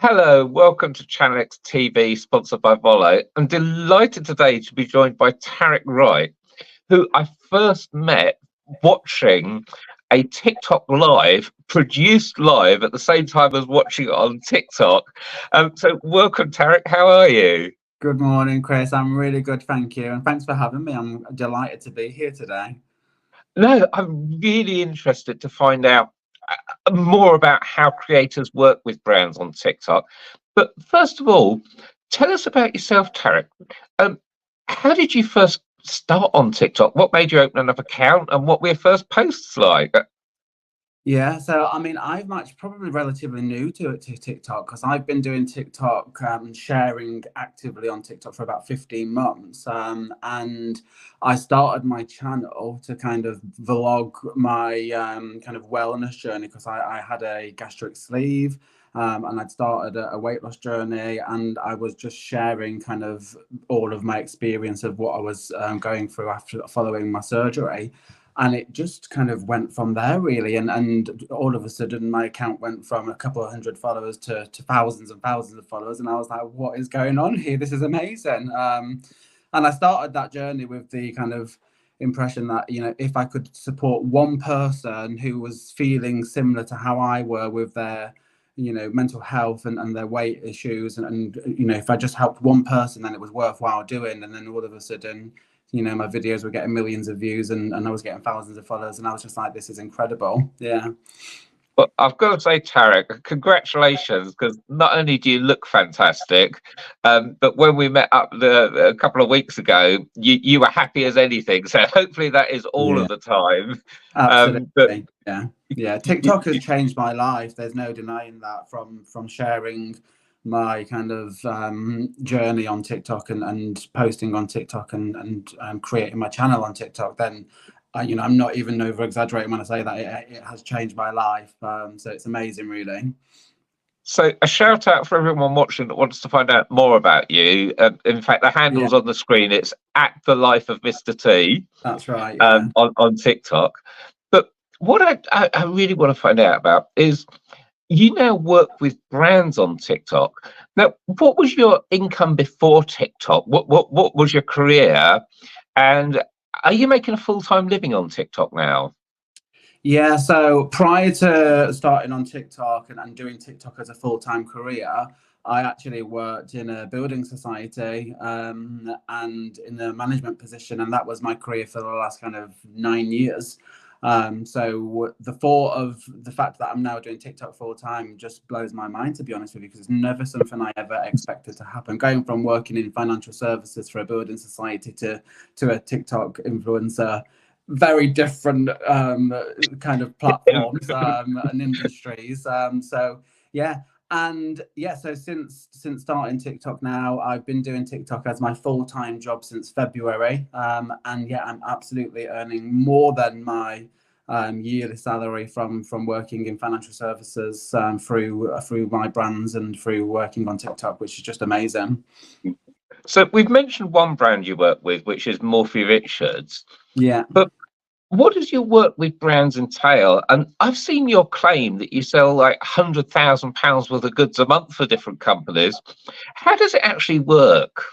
Hello, welcome to Channel X TV, sponsored by Volo. I'm delighted today to be joined by Tariq Wright, who I first met watching a TikTok live, produced live at the same time as watching it on TikTok. So welcome, Tariq. How are you? Good morning, Chris. I'm really good, thank you. And thanks for having me. I'm delighted to be here today. No, I'm really interested to find out more about how creators work with brands on TikTok. But first of all, tell us about yourself, Tarek. Um, how did you first start on TikTok? What made you open another account, and what were your first posts like? Yeah, so I mean, I'm actually probably relatively new to TikTok because I've been doing TikTok sharing actively on TikTok for about 15 months. And I started my channel to kind of vlog my kind of wellness journey because I had a gastric sleeve. And I'd started a weight loss journey, and I was just sharing kind of all of my experience of what I was going through after following my surgery. And it just kind of went from there, really. And all of a sudden my account went from a couple of hundred followers to thousands and thousands of followers, and I was like, what is going on here? This is amazing. And I started that journey with the kind of impression that, you know, if I could support one person who was feeling similar to how I were with their, you know, mental health and their weight issues, and you know, if I just helped one person, then it was worthwhile doing. And then all of a sudden, you know, my videos were getting millions of views, and I was getting thousands of followers, and I was just like, this is incredible. Yeah. Well, I've got to say, Tarek, congratulations, because not only do you look fantastic, but when we met up a couple of weeks ago, you were happy as anything. So hopefully that is all Yeah, of the time. But absolutely. Yeah, TikTok has changed my life. There's no denying that. From sharing my kind of journey on TikTok and posting on TikTok and creating my channel on TikTok, then you know, I'm not even over exaggerating when I say that it has changed my life. So it's amazing, really. So a shout out for everyone watching that wants to find out more about you. In fact, the Yeah, handle's on the screen. It's at the life of Mr. T that's right. Yeah. on TikTok. But what I really want to find out about is you now work with brands on TikTok. Now, what was your income before TikTok? What was your career? And are you making a full-time living on TikTok now? Yeah, so prior to starting on TikTok and doing TikTok as a full-time career, I actually worked in a building society and in a management position, and that was my career for the last kind of 9 years. So the thought of the fact that I'm now doing TikTok full time just blows my mind, to be honest with you, because it's never something I ever expected to happen. Going from working in financial services for a building society to a TikTok influencer, very different kind of platforms and industries. So yeah, and yeah, so since starting TikTok now, I've been doing TikTok as my full-time job since February. And yeah, I'm absolutely earning more than my yearly salary from working in financial services through my brands and through working on TikTok, which is just amazing. So we've mentioned one brand you work with, which is Morphy Richards. Yeah. But what does your work with brands entail? And I've seen your claim that you sell like £100,000 worth of goods a month for different companies. How does it actually work?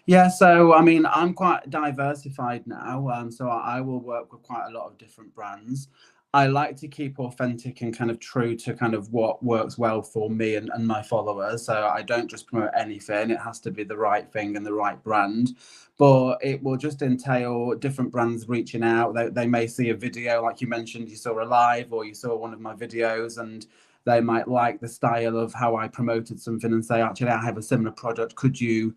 Yeah, so I mean, I'm quite diversified now, so I will work with quite a lot of different brands. I like to keep authentic and kind of true to kind of what works well for me and my followers. So I don't just promote anything. It has to be the right thing and the right brand. But it will just entail different brands reaching out. They may see a video, like you mentioned, you saw a live or you saw one of my videos, and they might like the style of how I promoted something and say, actually, I have a similar product. Could you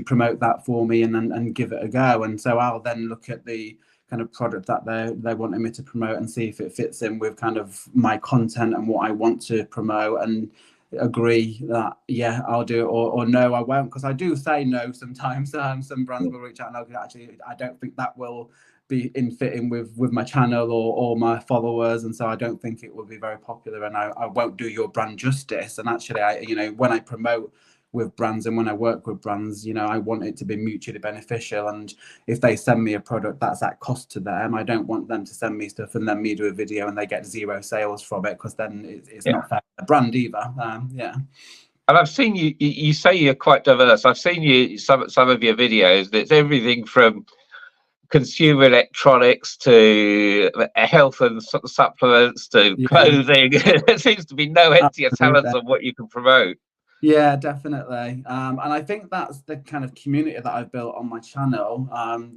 promote that for me and give it a go? And so I'll then look at the kind of product that they wanted me to promote and see if it fits in with kind of my content and what I want to promote, and agree that yeah, I'll do it, or no, I won't, because I do say no sometimes. Some brands will reach out and I'll go, actually, I don't think that will be in fitting with my channel or my followers, and so I don't think it will be very popular, and I won't do your brand justice. And actually, I, you know, when I promote with brands and when I work with brands, you know, I want it to be mutually beneficial. And if they send me a product that's at cost to them, I don't want them to send me stuff and then me do a video and they get zero sales from it, because then it's Yeah. not fair to the brand either. Yeah. And I've seen you. You say you're quite diverse. I've seen you some of your videos. It's everything from consumer electronics to health and supplements to Yeah, clothing. There seems to be no end to your talents absolutely. on what you can promote. Yeah, definitely. And I think that's the kind of community that I've built on my channel.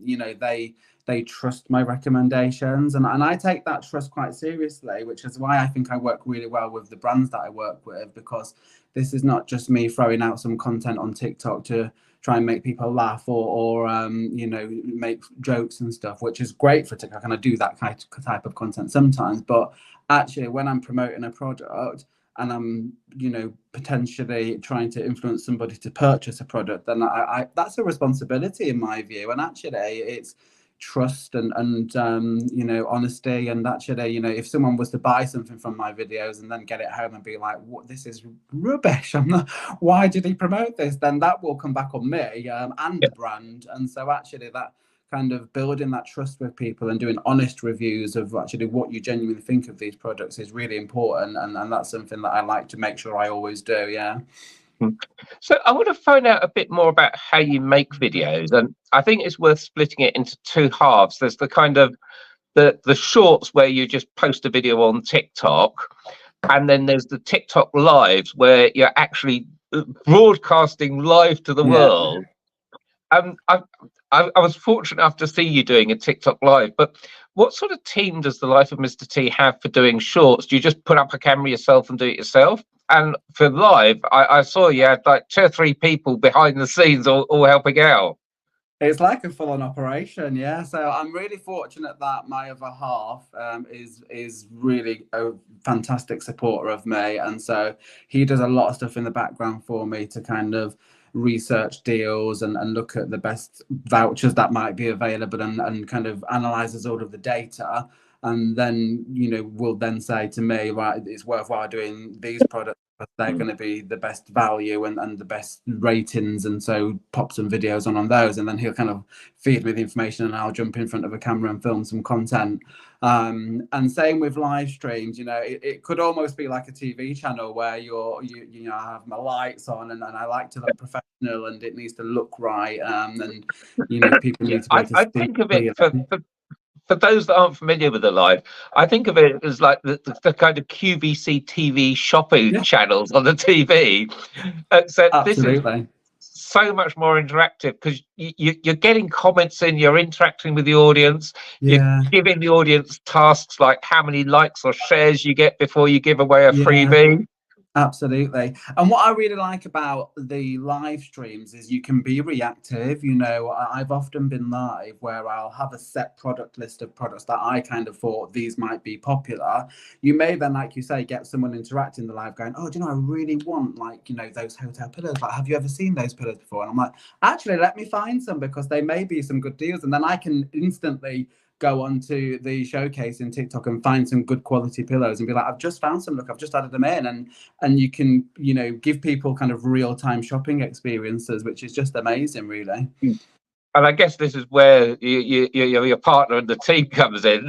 You know, they trust my recommendations, and I take that trust quite seriously, which is why I think I work really well with the brands that I work with, because this is not just me throwing out some content on TikTok to try and make people laugh or you know, make jokes and stuff, which is great for TikTok, and I do that type of content sometimes. But actually, when I'm promoting a product and I'm, you know, potentially trying to influence somebody to purchase a product, then I that's a responsibility in my view. And actually, it's trust and you know, honesty. And actually, you know, if someone was to buy something from my videos and then get it home and be like, "What? This is rubbish. I'm not. Why did he promote this?" Then that will come back on me and the brand. And so actually, that kind of building that trust with people and doing honest reviews of actually what you genuinely think of these products is really important, and that's something that I like to make sure I always do. Yeah. So I want to find out a bit more about how you make videos, and I think it's worth splitting it into two halves. There's the kind of the shorts where you just post a video on TikTok, and then there's the TikTok lives where you're actually broadcasting live to the Yeah. world. Um, I, I was fortunate enough to see you doing a TikTok live, but what sort of team does the Life of Mr. T have for doing shorts? Do you just put up a camera yourself and do it yourself? And for live, I saw you had like 2 or 3 people behind the scenes all helping out. It's like a full-on operation, yeah. So I'm really fortunate that my other half is really a fantastic supporter of me, and so he does a lot of stuff in the background for me to kind of research deals and look at the best vouchers that might be available, and kind of analyzes all of the data, and then, you know, will then say to me, right, it's worthwhile doing these products, they're going to be the best value and the best ratings, and so pop some videos on those, and then he'll kind of feed me the information and I'll jump in front of a camera and film some content. And same with live streams. You know, it could almost be like a TV channel where you know, I have my lights on, and I like to look professional, and it needs to look right, and you know, people Yeah, need to be able to I see think of it clearly. for those that aren't familiar with the live, I think of it as like the kind of QVC TV shopping Yeah, channels on the TV. Except this is absolutely. so much more interactive because you're getting comments in, you're interacting with the audience, you're Yeah, giving the audience tasks like how many likes or shares you get before you give away a yeah. freebie. Absolutely. And what I really like about the live streams is you can be reactive. You know, I've often been live where I'll have a set product list of products that I kind of thought these might be popular. You may then, like you say, get someone interacting in the live going, "Oh, do you know, I really want, like, you know, those hotel pillows. Like, have you ever seen those pillows before?" And I'm like, "Actually, let me find some because they may be some good deals." And then I can instantly go onto the showcase in TikTok and find some good quality pillows and be like, "I've just found some. Look, I've just added them in." And you can, you know, give people kind of real-time shopping experiences, which is just amazing, really. And I guess this is where your partner and the team comes in.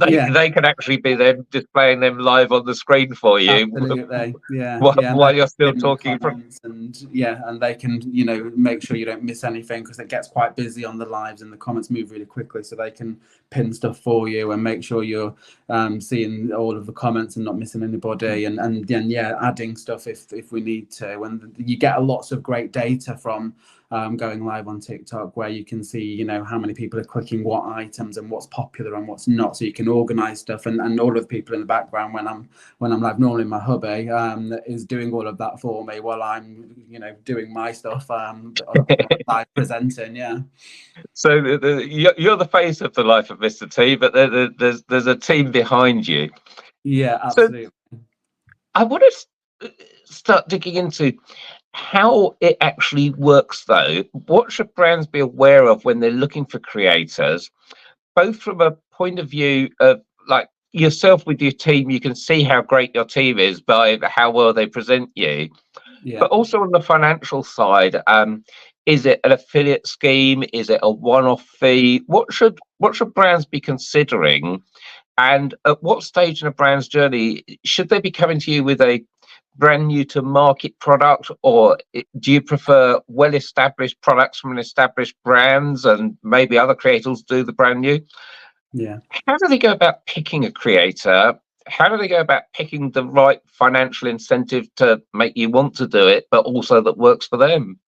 Yeah, They can actually be them displaying them live on the screen for you absolutely. Yeah, yeah. And while they you're still in the talking. comments, and yeah, and they can, you know, make sure you don't miss anything, because it gets quite busy on the lives and the comments move really quickly, so they can pin stuff for you and make sure you're seeing all of the comments and not missing anybody, and then, yeah, adding stuff if we need to. And you get lots of great data from going live on TikTok, where you can see, you know, how many people are clicking what items and what's popular and what's not, so you can organize stuff. And all of the people in the background when I'm live, normally my hubby is doing all of that for me while I'm, you know, doing my stuff live presenting. Yeah. So you're the face of the Life of Mr. T, but there's a team behind you. Yeah, So absolutely. I want to start digging into how it actually works, though. What should brands be aware of when they're looking for creators, both from a point of view of like yourself with your team, you can see how great your team is by how well they present you, Yeah. but also on the financial side, is it an affiliate scheme? Is it a one-off fee? What should brands be considering? And at what stage in a brand's journey should they be coming to you with a brand new to market product, or do you prefer well-established products from an established brands and maybe other creators do the brand new? Yeah. How do they go about picking a creator? How do they go about picking the right financial incentive to make you want to do it, but also that works for them?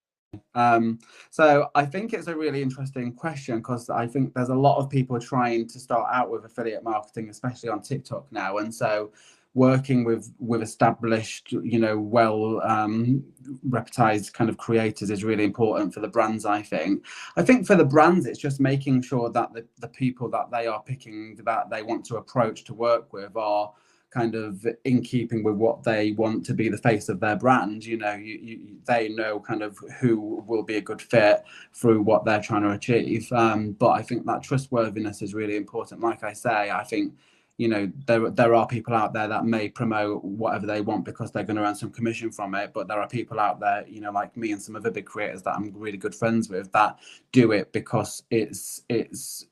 So I think it's a really interesting question, because I think there's a lot of people trying to start out with affiliate marketing, especially on TikTok now. And so working with established, well reputed kind of creators is really important for the brands. I think for the brands, it's just making sure that the people that they are picking, that they want to approach to work with, are kind of in keeping with what they want to be the face of their brand. They know kind of who will be a good fit through what they're trying to achieve. But I think that trustworthiness is really important. Like I say, I think there are people out there that may promote whatever they want because they're going to earn some commission from it, but there are people out there, like me and some other big creators that I'm really good friends with, that do it because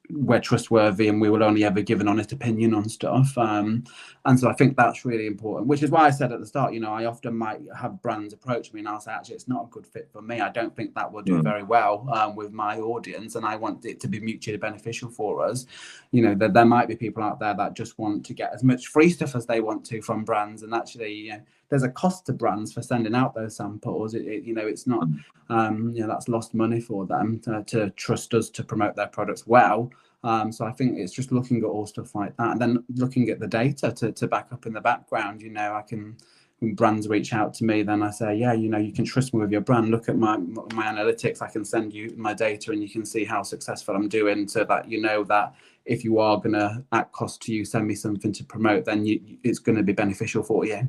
we're trustworthy and we will only ever give an honest opinion on stuff. And so I think that's really important, which is why I said at the start, I often might have brands approach me and I'll say, actually, it's not a good fit for me. I don't think that will do very well with my audience, and I want it to be mutually beneficial for us. There might be people out there that just want to get as much free stuff as they want to from brands, and actually there's a cost to brands for sending out those samples. It's not that's lost money for them to trust us to promote their products well. So I think it's just looking at all stuff like that, and then looking at the data to back up in the background. When brands reach out to me, then I say, you can trust me with your brand. Look at my analytics. I can send you my data and you can see how successful I'm doing, so that that if you are going to, at cost to you, send me something to promote, then it's going to be beneficial for you.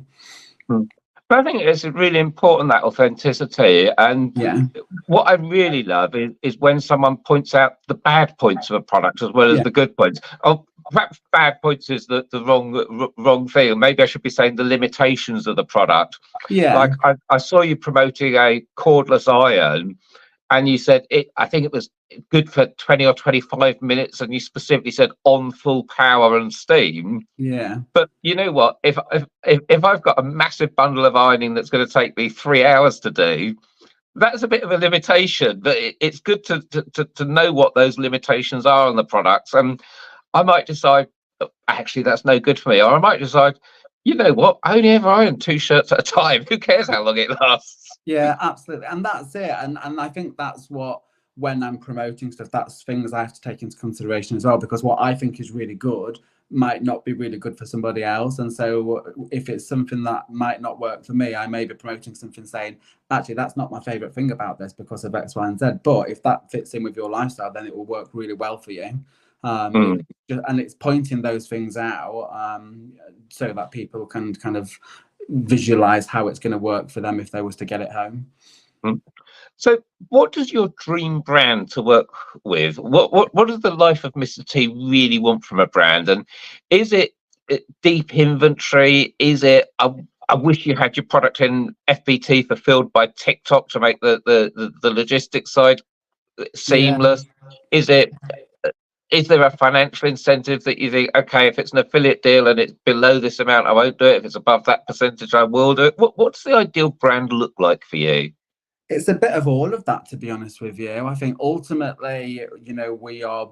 But I think it's really important, that authenticity. And what I really love is when someone points out the bad points of a product as well as the good points. Oh, perhaps bad points is the wrong thing. Maybe I should be saying the limitations of the product. Like I saw you promoting a cordless iron, and you said I think it was good for 20 or 25 minutes, and you specifically said on full power and steam. But you know what, if I've got a massive bundle of ironing that's going to take me 3 hours to do, that's a bit of a limitation. But it's good to know what those limitations are on the products. And I might decide, actually, that's no good for me. Or I might decide, you know what, I only ever iron 2 shirts at a time. Who cares how long it lasts? Yeah, absolutely. And that's it. And I think that's what, when I'm promoting stuff, that's things I have to take into consideration as well, because what I think is really good might not be really good for somebody else. And so if it's something that might not work for me, I may be promoting something saying, actually, that's not my favorite thing about this because of X, Y, and Z. But if that fits in with your lifestyle, then it will work really well for you. And it's pointing those things out so that people can kind of visualize how it's going to work for them if they was to get it home. So what does your dream brand to work with? What does the Life of Mr. T really want from a brand? And is it deep inventory? Is it I wish you had your product in FBT fulfilled by TikTok to make the logistics side seamless? Is there a financial incentive that you think, okay, if it's an affiliate deal and it's below this amount, I won't do it. If it's above that percentage, I will do it. What's the ideal brand look like for you? It's a bit of all of that, to be honest with you. I think ultimately, we are,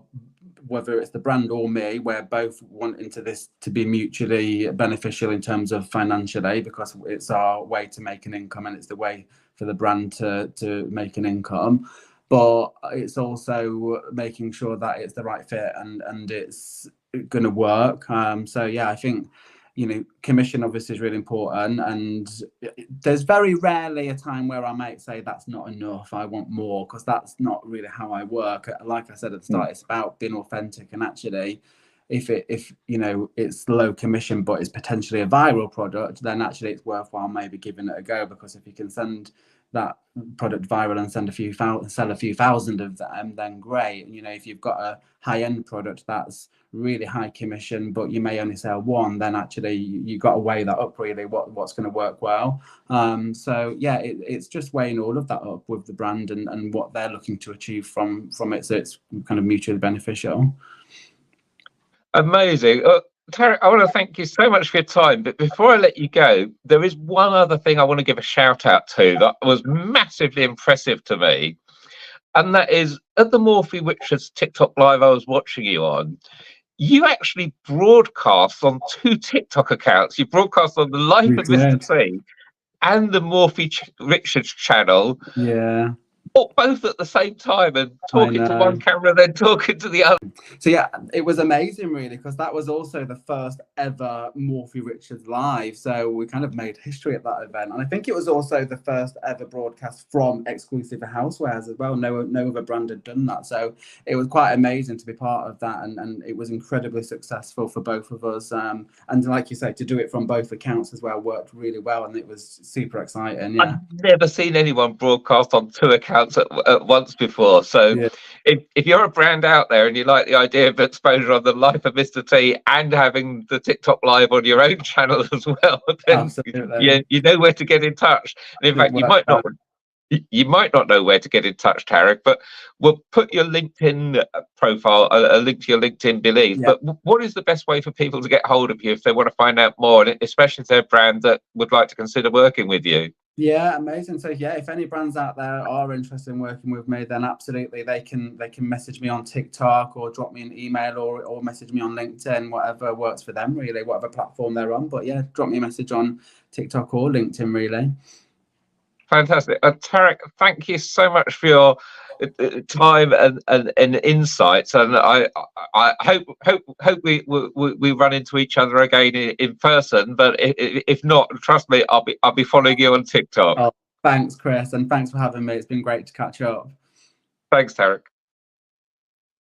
whether it's the brand or me, we're both wanting this to be mutually beneficial in terms of financially, because it's our way to make an income and it's the way for the brand to make an income. But it's also making sure that it's the right fit and it's going to work. So yeah, I think commission obviously is really important, and there's very rarely a time where I might say that's not enough, I want more, because that's not really how I work. Like I said at the start, it's about being authentic, and actually if it's low commission but it's potentially a viral product, then actually it's worthwhile maybe giving it a go, because if you can send that product viral and sell a few thousand of them, then great. If you've got a high-end product that's really high commission but you may only sell one, then actually you've got to weigh that up, really, what's going to work well. So yeah, it's just weighing all of that up with the brand and what they're looking to achieve from it, so it's kind of mutually beneficial. Amazing. Tariq, I want to thank you so much for your time. But before I let you go, there is one other thing I want to give a shout out to that was massively impressive to me. And that is at the Morphy Richards TikTok live I was watching you on, you actually broadcast on two TikTok accounts. You broadcast on the Life We of Mr. did. T and the Morphy Richards channel, Yeah, both at the same time, and I talking to one know. camera, then talking to the other. So yeah, it was amazing really, because that was also the first ever Morphy Richards live. So we kind of made history at that event. And I think it was also the first ever broadcast from exclusive housewares as well. No other brand had done that. So it was quite amazing to be part of that. And it was incredibly successful for both of us. And like you said, to do it from both accounts as well worked really well. And it was super exciting. Yeah. I've never seen anyone broadcast on two accounts at once before. So Yeah. if you're a brand out there and you like the idea of exposure on the Life of Mr. T and having the TikTok live on your own channel as well, then Absolutely. you know where to get in touch. And in It fact, worked out. you might not know where to get in touch, Tariq, but we'll put your LinkedIn profile, a link to your LinkedIn beneath. Yeah. But what is the best way for people to get hold of you if they want to find out more, and especially if they're a brand that would like to consider working with you? Yeah, amazing. So yeah, if any brands out there are interested in working with me, then absolutely they can message me on TikTok or drop me an email or message me on LinkedIn, whatever works for them really, whatever platform they're on. But yeah, drop me a message on TikTok or LinkedIn really. Fantastic. Tariq, thank you so much for your time and insights. And I hope we run into each other again in person. But if not, trust me, I'll be following you on TikTok. Oh, thanks, Chris, and thanks for having me. It's been great to catch up. Thanks, Tariq.